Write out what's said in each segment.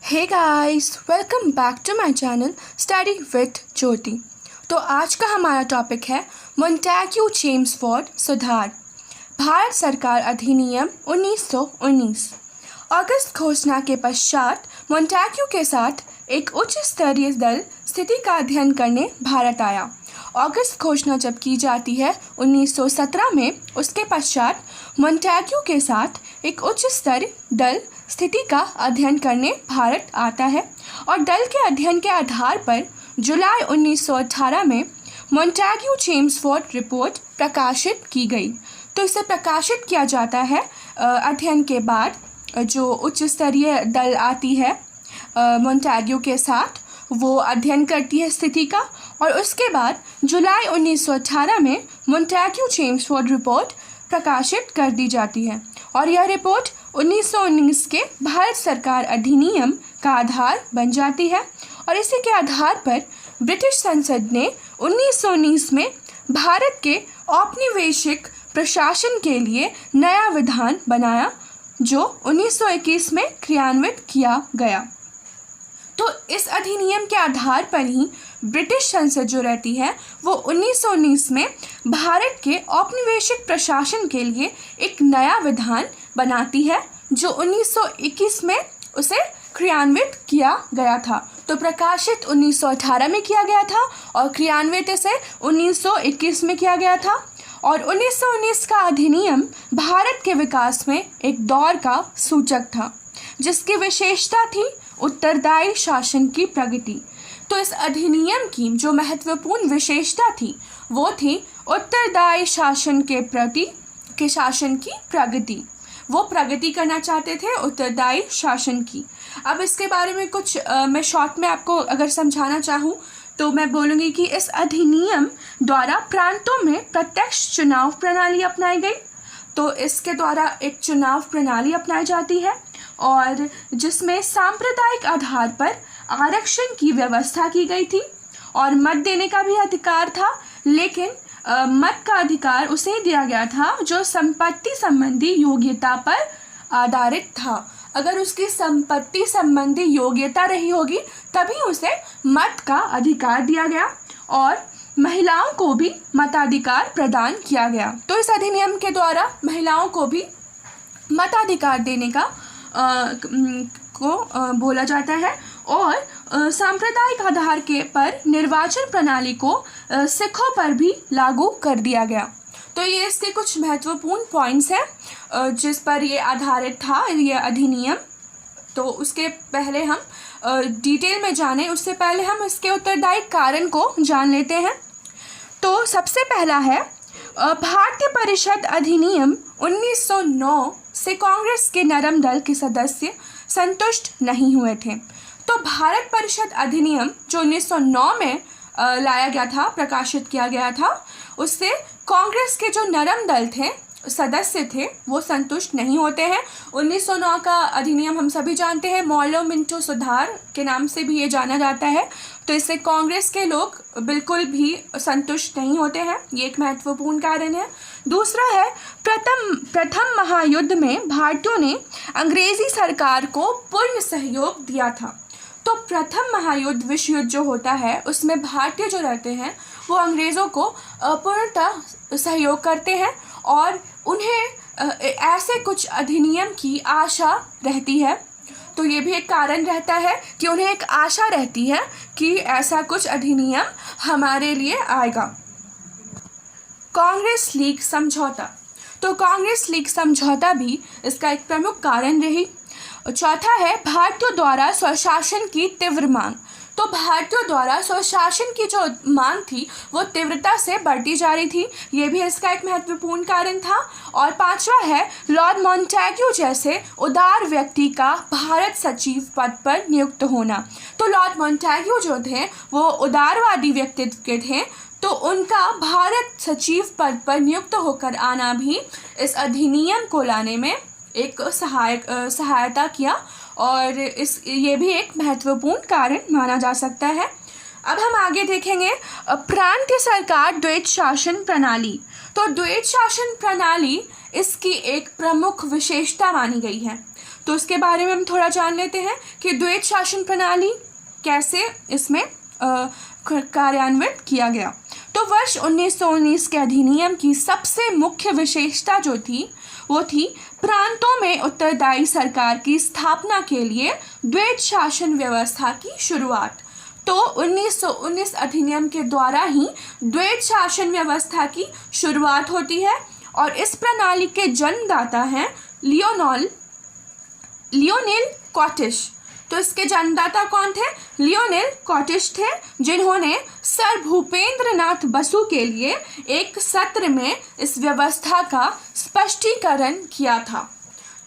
Hey guys, welcome back to my channel study with Jyoti. तो आज का हमारा टॉपिक है मोंटेग्यू-चेम्सफोर्ड सुधार, भारत सरकार अधिनियम 1919। अगस्त घोषणा के पश्चात मोंटेग्यू के साथ एक उच्च स्तरीय दल स्थिति का अध्ययन करने भारत आया। अगस्त घोषणा जब की जाती है 1917 में, उसके पश्चात मोंटेग्यू के साथ एक उच्च स्तरीय दल स्थिति का अध्ययन करने भारत आता है और दल के अध्ययन के आधार पर जुलाई 1918 में मोंटेग्यू-चेम्सफोर्ड रिपोर्ट प्रकाशित की गई। तो इसे प्रकाशित किया जाता है अध्ययन के बाद जो उच्च स्तरीय दल आती है मोंटेग्यू के साथ, वो अध्ययन करती है स्थिति का और उसके बाद जुलाई 1918 में मोंटेग्यू-चेम्सफोर्ड रिपोर्ट प्रकाशित कर दी जाती है और यह रिपोर्ट 1919 के भारत सरकार अधिनियम का आधार बन जाती है और इसी के आधार पर ब्रिटिश संसद ने 1919 में भारत के औपनिवेशिक प्रशासन के लिए नया विधान बनाया जो 1921 में क्रियान्वित किया गया। तो इस अधिनियम के आधार पर ही ब्रिटिश संसद जो रहती है वो 1919 में भारत के औपनिवेशिक प्रशासन के लिए एक नया विधान बनाती है जो 1921 में उसे क्रियान्वित किया गया था। तो प्रकाशित 1918 में किया गया था और क्रियान्वित इसे 1921 में किया गया था और 1919 का अधिनियम भारत के विकास में एक दौर का सूचक था जिसकी विशेषता थी उत्तरदायी शासन की प्रगति। तो इस अधिनियम की जो महत्वपूर्ण विशेषता थी वो थी उत्तरदायी शासन के शासन की प्रगति। वो प्रगति करना चाहते थे उत्तरदायी शासन की। अब इसके बारे में कुछ मैं शॉर्ट में आपको अगर समझाना चाहूँ तो मैं बोलूँगी कि इस अधिनियम द्वारा प्रांतों में प्रत्यक्ष चुनाव प्रणाली अपनाई गई। तो इसके द्वारा एक चुनाव प्रणाली अपनाई जाती है और जिसमें सांप्रदायिक आधार पर आरक्षण की व्यवस्था की गई थी और मत देने का भी अधिकार था, लेकिन मत का अधिकार उसे दिया गया था जो संपत्ति संबंधी योग्यता पर आधारित था। अगर उसकी संपत्ति संबंधी योग्यता रही होगी तभी उसे मत का अधिकार दिया गया और महिलाओं को भी मताधिकार प्रदान किया गया। तो इस अधिनियम के द्वारा महिलाओं को भी मताधिकार देने का बोला जाता है और सांप्रदायिक आधार पर निर्वाचन प्रणाली को सिखों पर भी लागू कर दिया गया। तो ये इसके कुछ महत्वपूर्ण पॉइंट्स हैं जिस पर ये आधारित था ये अधिनियम। तो उसके पहले हम डिटेल में जाने उससे पहले हम इसके उत्तरदायी कारण को जान लेते हैं। तो सबसे पहला है भारतीय परिषद अधिनियम 1909 से कांग्रेस के नरम दल के सदस्य संतुष्ट नहीं हुए थे। तो भारत परिषद अधिनियम जो 1909 में लाया गया था, प्रकाशित किया गया था, उससे कांग्रेस के जो नरम दल थे सदस्य थे वो संतुष्ट नहीं होते हैं। 1909 का अधिनियम हम सभी जानते हैं, मॉर्लो-मिंटो सुधार के नाम से भी ये जाना जाता है। तो इससे कांग्रेस के लोग बिल्कुल भी संतुष्ट नहीं होते हैं, ये एक महत्वपूर्ण कारण है। दूसरा है प्रथम महायुद्ध में भारतीयों ने अंग्रेजी सरकार को पूर्ण सहयोग दिया था। तो प्रथम महायुद्ध विश्व युद्ध जो होता है उसमें भारतीय जो रहते हैं वो अंग्रेज़ों को पूर्णतः सहयोग करते हैं और उन्हें ऐसे कुछ अधिनियम की आशा रहती है। तो ये भी एक कारण रहता है कि उन्हें एक आशा रहती है कि ऐसा कुछ अधिनियम हमारे लिए आएगा। कांग्रेस लीग समझौता, तो कांग्रेस लीग समझौता भी इसका एक प्रमुख कारण रही। चौथा है भारतीयों द्वारा स्वशासन की तीव्र मांग। तो भारतीयों द्वारा स्वशासन की जो मांग थी वो तीव्रता से बढ़ती जा रही थी, ये भी इसका एक महत्वपूर्ण कारण था। और पांचवा है लॉर्ड मोंटेग्यू जैसे उदार व्यक्ति का भारत सचिव पद पर नियुक्त होना। तो लॉर्ड मोंटेग्यू जो थे वो उदारवादी व्यक्तित्व के थे, तो उनका भारत सचिव पद पर नियुक्त होकर आना भी इस अधिनियम को लाने में एक सहायता किया और ये भी एक महत्वपूर्ण कारण माना जा सकता है। अब हम आगे देखेंगे प्रांतीय सरकार द्वैत शासन प्रणाली। तो द्वैत शासन प्रणाली इसकी एक प्रमुख विशेषता मानी गई है। तो उसके बारे में हम थोड़ा जान लेते हैं कि द्वैत शासन प्रणाली कैसे इसमें कार्यान्वित किया गया। तो वर्ष 1919 के अधिनियम की सबसे मुख्य विशेषता जो थी वो थी प्रांतों में उत्तरदायी सरकार की स्थापना के लिए द्वैत शासन व्यवस्था की शुरुआत। तो 1919 अधिनियम के द्वारा ही द्वैत शासन व्यवस्था की शुरुआत होती है और इस प्रणाली के जन्मदाता हैं लियोनेल कॉटिश। तो इसके जन्मदाता कौन थे? लियोनेल कॉटिश थे, जिन्होंने सर भूपेंद्रनाथ बसु के लिए एक सत्र में इस व्यवस्था का स्पष्टीकरण किया था।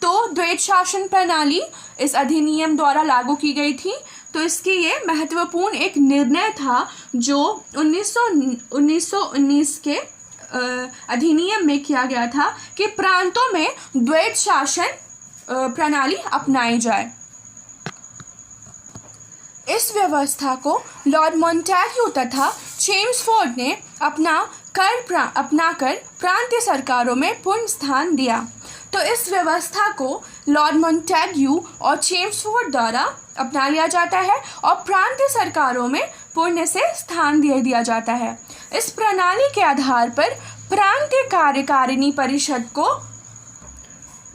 तो द्वैत शासन प्रणाली इस अधिनियम द्वारा लागू की गई थी। तो इसकी ये महत्वपूर्ण एक निर्णय था जो 1919 के अधिनियम में किया गया था कि प्रांतों में द्वैत शासन प्रणाली अपनाई जाए। इस व्यवस्था को लॉर्ड मॉन्टेग्यू तथा चेम्सफोर्ड ने अपनाकर प्रांतीय सरकारों में पूर्ण स्थान दिया। तो इस व्यवस्था को लॉर्ड मॉन्टेग्यू और चेम्सफोर्ड द्वारा अपना लिया जाता है और प्रांतीय सरकारों में पूर्ण से स्थान दिया जाता है। इस प्रणाली के आधार पर प्रांतीय कार्यकारिणी परिषद को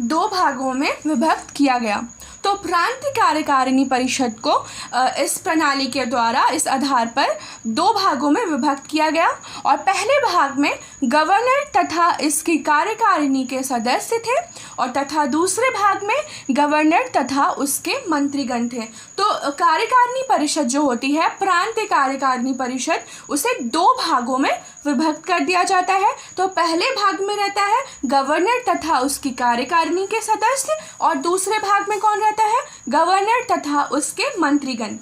2 भागों में विभक्त किया गया। तो प्रांतीय कार्यकारिणी परिषद को इस प्रणाली के द्वारा इस आधार पर 2 भागों में विभक्त किया गया और पहले भाग में गवर्नर तथा इसकी कार्यकारिणी के सदस्य थे और तथा दूसरे भाग में गवर्नर तथा उसके मंत्रीगण थे। तो कार्यकारिणी परिषद जो होती है, प्रांतीय कार्यकारिणी परिषद, उसे 2 भागों में विभक्त कर दिया जाता है। तो पहले भाग में रहता है गवर्नर तथा उसकी कार्यकारिणी के सदस्य और दूसरे भाग में कौन रहता है? गवर्नर तथा उसके मंत्रीगण।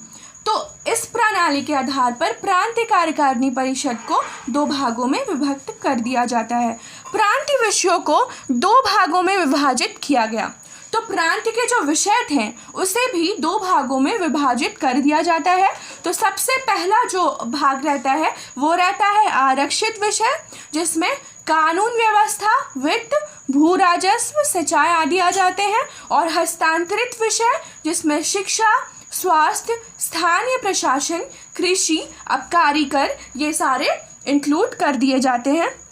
तो इस प्रणाली के आधार पर प्रांतीय कार्यकारिणी परिषद को 2 भागों में विभक्त कर दिया जाता है। प्रांतीय विषयों को 2 भागों में विभाजित किया गया। तो प्रांत के जो विषय थे उसे भी 2 भागों में विभाजित कर दिया जाता है। तो सबसे पहला जो भाग रहता है वो रहता है आरक्षित विषय, जिसमें कानून व्यवस्था, वित्त, भू राजस्व, सिंचाई आदि आ जाते हैं, और हस्तांतरित विषय जिसमें शिक्षा, स्वास्थ्य, स्थानीय प्रशासन, कृषि, आबकारी कर, ये सारे इंक्लूड कर दिए जाते हैं।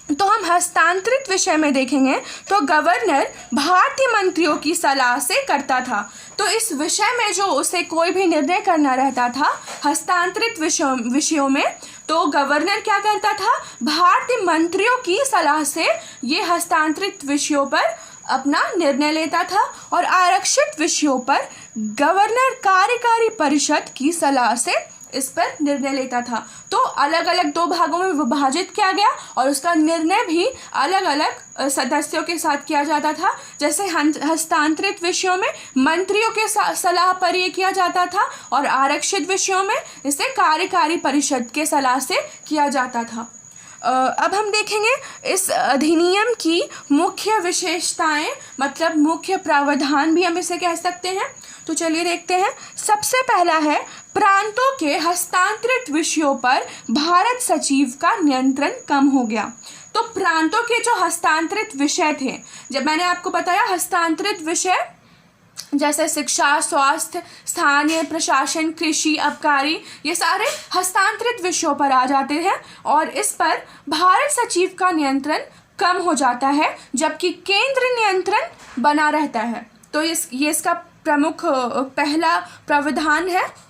तो हम हस्तांतरित विषय में देखेंगे तो गवर्नर भारतीय मंत्रियों की सलाह से करता था। तो इस विषय में जो उसे कोई भी निर्णय करना रहता था हस्तांतरित विषयों में, तो गवर्नर क्या करता था? भारतीय मंत्रियों की सलाह से ये हस्तांतरित विषयों पर अपना निर्णय लेता था और आरक्षित विषयों पर गवर्नर कार्यकारी परिषद की सलाह से इस पर निर्णय लेता था। तो अलग अलग 2 भागों में विभाजित किया गया और उसका निर्णय भी अलग अलग सदस्यों के साथ किया जाता था। जैसे हस्तांतरित विषयों में मंत्रियों के सलाह पर यह किया जाता था और आरक्षित विषयों में इसे कार्यकारी परिषद के सलाह से किया जाता था। अब हम देखेंगे इस अधिनियम की मुख्य विशेषताएं, मतलब मुख्य प्रावधान भी हम इसे कह सकते हैं। तो चलिए देखते हैं। सबसे पहला है प्रांतों के हस्तांतरित विषयों पर भारत सचिव का नियंत्रण कम हो गया। तो प्रांतों के जो हस्तांतरित विषय थे, जब मैंने आपको बताया हस्तांतरित विषय जैसे शिक्षा, स्वास्थ्य, स्थानीय प्रशासन, कृषि, आबकारी, ये सारे हस्तांतरित विषयों पर आ जाते हैं और इस पर भारत सचिव का नियंत्रण कम हो जाता है, जबकि केंद्र नियंत्रण बना रहता है। तो ये इसका प्रमुख पहला प्रावधान है।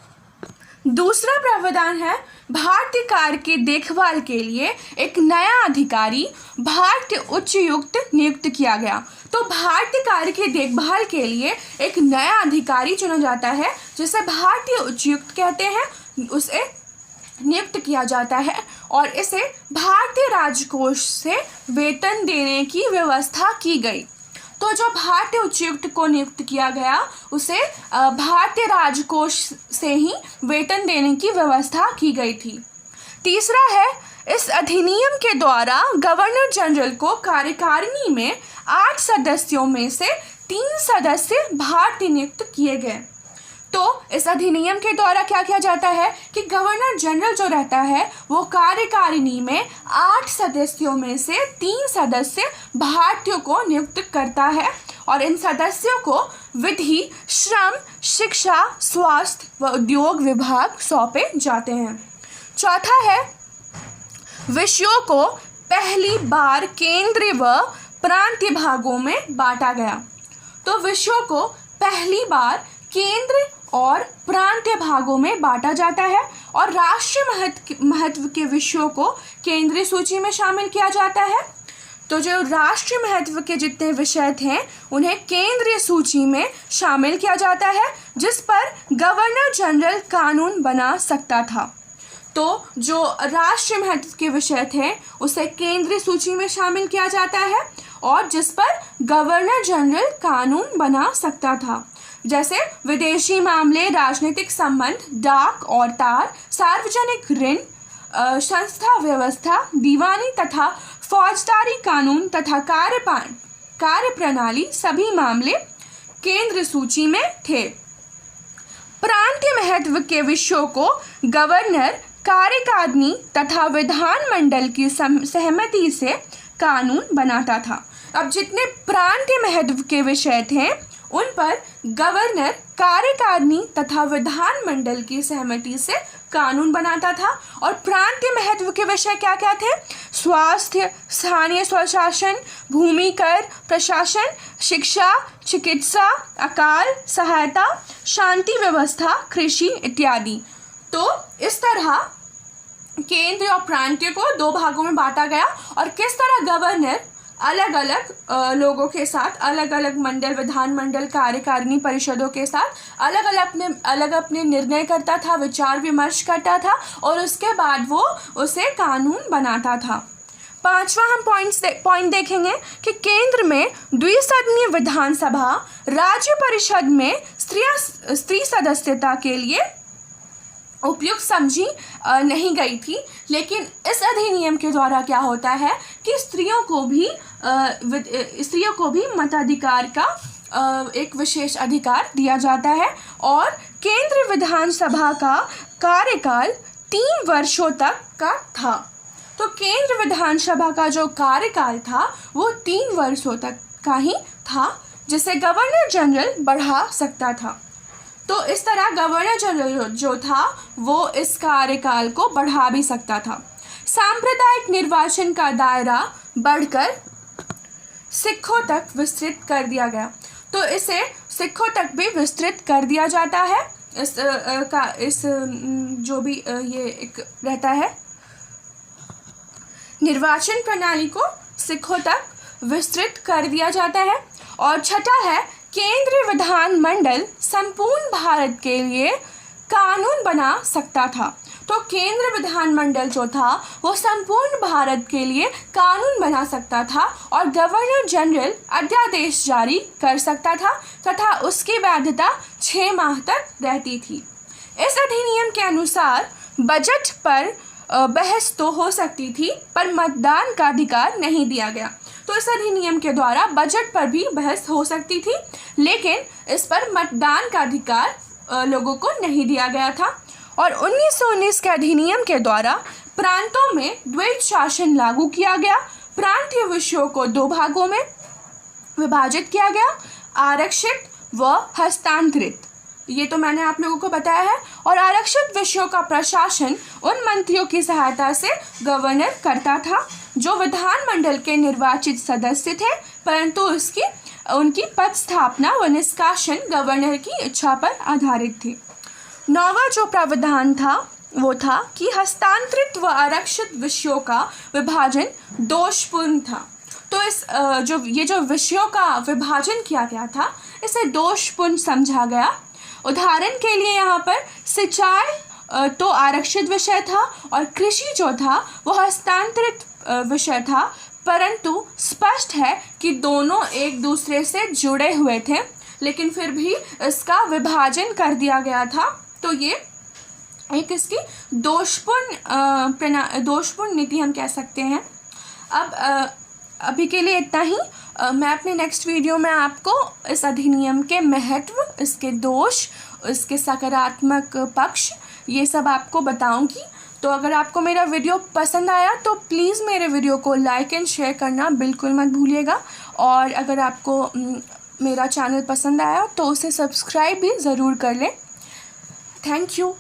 दूसरा प्रावधान है भारतीय कार्य की देखभाल के लिए एक नया अधिकारी भारतीय उच्चायुक्त नियुक्त किया गया। तो भारतीय कार्य की देखभाल के लिए एक नया अधिकारी चुना जाता है जिसे भारतीय उच्चायुक्त कहते हैं, उसे नियुक्त किया जाता है और इसे भारतीय राजकोष से वेतन देने की व्यवस्था की गई। तो जो भारतीय उच्चायुक्त को नियुक्त किया गया उसे भारतीय राजकोष से ही वेतन देने की व्यवस्था की गई थी। तीसरा है इस अधिनियम के द्वारा गवर्नर जनरल को कार्यकारिणी में 8 सदस्यों में से 3 सदस्य भारतीय नियुक्त किए गए। तो इस अधिनियम के द्वारा क्या किया जाता है कि गवर्नर जनरल जो रहता है वो कार्यकारिणी में 8 सदस्यों में से 3 सदस्य भारतीयों को नियुक्त करता है और इन सदस्यों को विधि, श्रम, शिक्षा, स्वास्थ्य व उद्योग विभाग सौंपे जाते हैं। चौथा है विषयों को पहली बार केंद्रीय व प्रांतीय भागों में बांटा गया। तो विषयों को पहली बार केंद्र और प्रांतीय भागों में बांटा जाता है और राष्ट्रीय महत्व के विषयों को केंद्रीय सूची में शामिल किया जाता है। तो जो राष्ट्रीय महत्व के जितने विषय थे उन्हें केंद्रीय सूची में शामिल किया जाता है, जिस पर गवर्नर जनरल कानून बना सकता था। तो जो राष्ट्रीय महत्व के विषय थे उसे केंद्रीय सूची में शामिल किया जाता है और जिस पर गवर्नर जनरल कानून बना सकता था, जैसे विदेशी मामले, राजनीतिक संबंध, डाक और तार, सार्वजनिक ऋण, संस्था व्यवस्था, दीवानी तथा फौजदारी कानून तथा कार्य प्रणाली, सभी मामले केंद्र सूची में थे। प्रांतीय महत्व के विषयों को गवर्नर, कार्यकारिणी तथा विधानमंडल की सहमति से कानून बनाता था। अब जितने प्रांतीय महत्व के विषय थे उन पर गवर्नर, कार्यकारिणी तथा विधानमंडल की सहमति से कानून बनाता था। और प्रांतीय महत्व के विषय क्या क्या थे? स्वास्थ्य, स्थानीय स्वशासन, भूमि कर प्रशासन, शिक्षा, चिकित्सा, अकाल सहायता, शांति व्यवस्था, कृषि इत्यादि। तो इस तरह केंद्रीय और प्रांतीय को दो भागों में बांटा गया और किस तरह गवर्नर अलग अलग लोगों के साथ, अलग अलग मंडल, विधानमंडल, कार्यकारिणी परिषदों के साथ अलग अपने निर्णय करता था, विचार विमर्श करता था और उसके बाद वो उसे कानून बनाता था। पांचवा हम पॉइंट देखेंगे कि केंद्र में द्विसदनीय विधानसभा, राज्य परिषद में स्त्री सदस्यता के लिए उपयुक्त समझी नहीं गई थी, लेकिन इस अधिनियम के द्वारा क्या होता है कि स्त्रियों को भी मताधिकार का एक विशेष अधिकार दिया जाता है और केंद्रीय विधानसभा का कार्यकाल 3 वर्षों तक का था। तो केंद्र विधानसभा का जो कार्यकाल था वो 3 वर्षों तक का ही था, जिसे गवर्नर जनरल बढ़ा सकता था। तो इस तरह गवर्नर जनरल जो था वो इस कार्यकाल को बढ़ा भी सकता था। सांप्रदायिक निर्वाचन का दायरा बढ़कर सिखों तक विस्तृत कर दिया गया। तो इसे सिखों तक भी विस्तृत कर दिया जाता है। जो भी ये एक रहता है, निर्वाचन प्रणाली को सिखों तक विस्तृत कर दिया जाता है। और छठा है केंद्रीय विधानमंडल संपूर्ण भारत के लिए कानून बना सकता था। तो केंद्र विधानमंडल जो था वो संपूर्ण भारत के लिए कानून बना सकता था और गवर्नर जनरल अध्यादेश जारी कर सकता था तथा उसकी वैधता 6 माह तक रहती थी। इस अधिनियम के अनुसार बजट पर बहस तो हो सकती थी पर मतदान का अधिकार नहीं दिया गया। तो इस अधिनियम के द्वारा बजट पर भी बहस हो सकती थी, लेकिन इस पर मतदान का अधिकार लोगों को नहीं दिया गया था। और 1919 के अधिनियम के द्वारा प्रांतों में द्वैत शासन लागू किया गया। प्रांतीय विषयों को 2 भागों में विभाजित किया गया, आरक्षित व हस्तांतरित। ये तो मैंने आप लोगों को बताया है। और आरक्षित विषयों का प्रशासन उन मंत्रियों की सहायता से गवर्नर करता था जो विधानमंडल के निर्वाचित सदस्य थे, परंतु उनकी पद स्थापना व निष्कासन गवर्नर की इच्छा पर आधारित थी। 9वां जो प्रावधान था वो था कि हस्तांतरित व आरक्षित विषयों का विभाजन दोषपूर्ण था। तो ये जो विषयों का विभाजन किया गया था इसे दोषपूर्ण समझा गया। उदाहरण के लिए यहाँ पर सिंचाई तो आरक्षित विषय था और कृषि जो था वो हस्तांतरित विषय था, परंतु स्पष्ट है कि दोनों एक दूसरे से जुड़े हुए थे, लेकिन फिर भी इसका विभाजन कर दिया गया था। तो ये एक इसकी दोषपूर्ण नीति हम कह सकते हैं। अब अभी के लिए इतना ही। मैं अपने नेक्स्ट वीडियो में आपको इस अधिनियम के महत्व, इसके दोष, इसके सकारात्मक पक्ष, ये सब आपको बताऊंगी। तो अगर आपको मेरा वीडियो पसंद आया तो प्लीज़ मेरे वीडियो को लाइक एंड शेयर करना बिल्कुल मत भूलिएगा। और अगर आपको मेरा चैनल पसंद आया तो उसे सब्सक्राइब भी ज़रूर कर लें। Thank you.